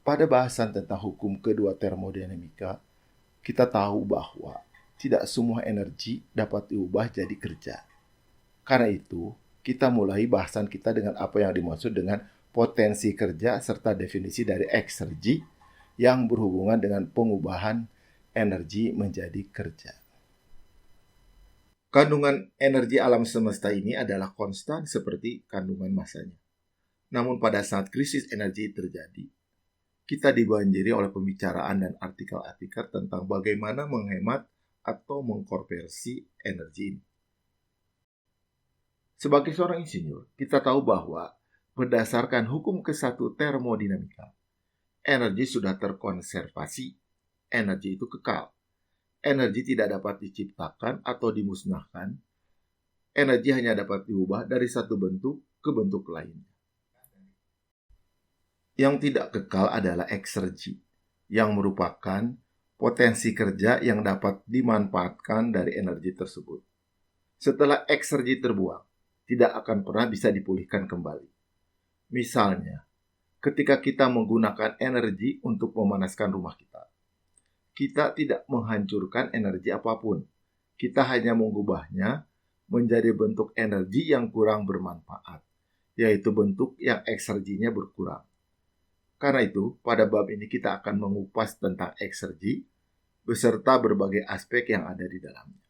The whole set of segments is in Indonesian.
Pada bahasan tentang hukum kedua termodinamika, kita tahu bahwa tidak semua energi dapat diubah jadi kerja. Karena itu, kita mulai bahasan kita dengan apa yang dimaksud dengan potensi kerja serta definisi dari eksergi yang berhubungan dengan pengubahan energi menjadi kerja. Kandungan energi alam semesta ini adalah konstan seperti kandungan massanya. Namun pada saat krisis energi terjadi, kita dibanjiri oleh pembicaraan dan artikel-artikel tentang bagaimana menghemat atau mengkonversi energi ini. Sebagai seorang insinyur, kita tahu bahwa berdasarkan hukum ke-1 termodinamika, energi sudah terkonservasi. Energi itu kekal. Energi tidak dapat diciptakan atau dimusnahkan. Energi hanya dapat diubah dari satu bentuk ke bentuk lainnya. Yang tidak kekal adalah eksergi, yang merupakan potensi kerja yang dapat dimanfaatkan dari energi tersebut. Setelah eksergi terbuang, tidak akan pernah bisa dipulihkan kembali. Misalnya, ketika kita menggunakan energi untuk memanaskan rumah kita tidak menghancurkan energi apapun. Kita hanya mengubahnya menjadi bentuk energi yang kurang bermanfaat, yaitu bentuk yang ekserginya berkurang. Karena itu, pada bab ini kita akan mengupas tentang eksergi beserta berbagai aspek yang ada di dalamnya.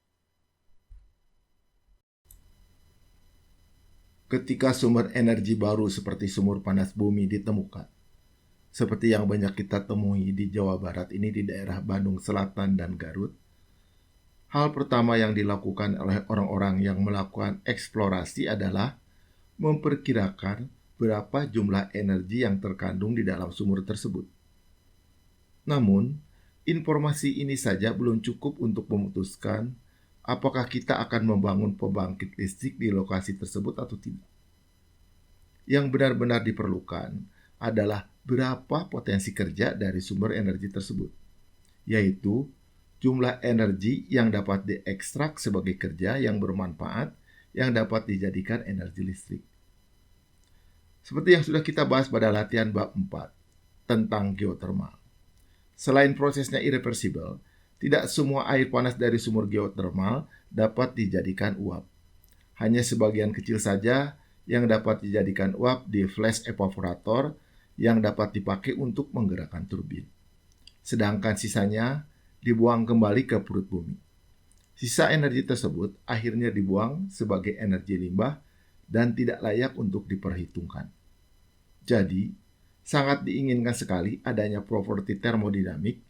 Ketika sumber energi baru seperti sumur panas bumi ditemukan, seperti yang banyak kita temui di Jawa Barat ini, di daerah Bandung Selatan dan Garut, hal pertama yang dilakukan oleh orang-orang yang melakukan eksplorasi adalah memperkirakan berapa jumlah energi yang terkandung di dalam sumur tersebut. Namun, informasi ini saja belum cukup untuk memutuskan apakah kita akan membangun pembangkit listrik di lokasi tersebut atau tidak. Yang benar-benar diperlukan adalah berapa potensi kerja dari sumber energi tersebut, yaitu jumlah energi yang dapat diekstrak sebagai kerja yang bermanfaat yang dapat dijadikan energi listrik. Seperti yang sudah kita bahas pada latihan bab 4 tentang geotermal. Selain prosesnya irreversible, tidak semua air panas dari sumur geotermal dapat dijadikan uap. Hanya sebagian kecil saja yang dapat dijadikan uap di flash evaporator yang dapat dipakai untuk menggerakkan turbin. Sedangkan sisanya dibuang kembali ke perut bumi. Sisa energi tersebut akhirnya dibuang sebagai energi limbah dan tidak layak untuk diperhitungkan. Jadi, sangat diinginkan sekali adanya properti termodinamik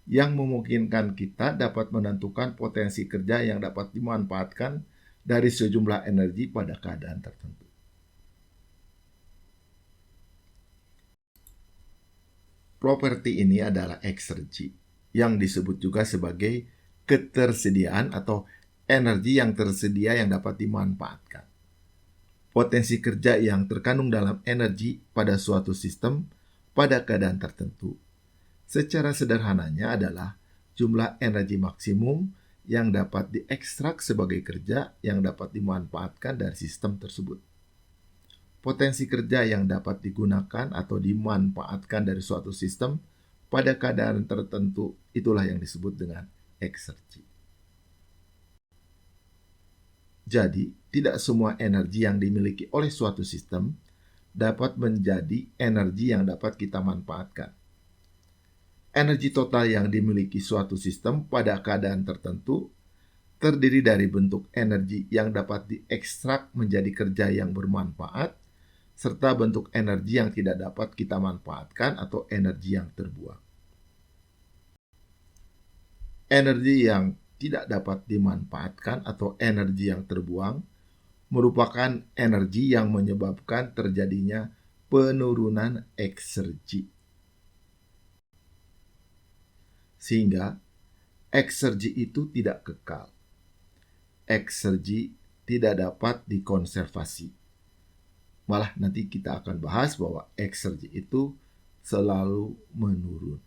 yang memungkinkan kita dapat menentukan potensi kerja yang dapat dimanfaatkan dari sejumlah energi pada keadaan tertentu. Properti ini adalah eksergi, yang disebut juga sebagai ketersediaan atau energi yang tersedia yang dapat dimanfaatkan. Potensi kerja yang terkandung dalam energi pada suatu sistem pada keadaan tertentu, secara sederhananya adalah jumlah energi maksimum yang dapat diekstrak sebagai kerja yang dapat dimanfaatkan dari sistem tersebut. Potensi kerja yang dapat digunakan atau dimanfaatkan dari suatu sistem pada keadaan tertentu, itulah yang disebut dengan eksergi. Jadi, tidak semua energi yang dimiliki oleh suatu sistem dapat menjadi energi yang dapat kita manfaatkan. Energi total yang dimiliki suatu sistem pada keadaan tertentu terdiri dari bentuk energi yang dapat diekstrak menjadi kerja yang bermanfaat, serta bentuk energi yang tidak dapat kita manfaatkan atau energi yang terbuang. Energi yang tidak dapat dimanfaatkan atau energi yang terbuang merupakan energi yang menyebabkan terjadinya penurunan eksergi. Sehingga eksergi itu tidak kekal. Eksergi tidak dapat dikonservasi. Malah nanti kita akan bahas bahwa eksergi itu selalu menurun.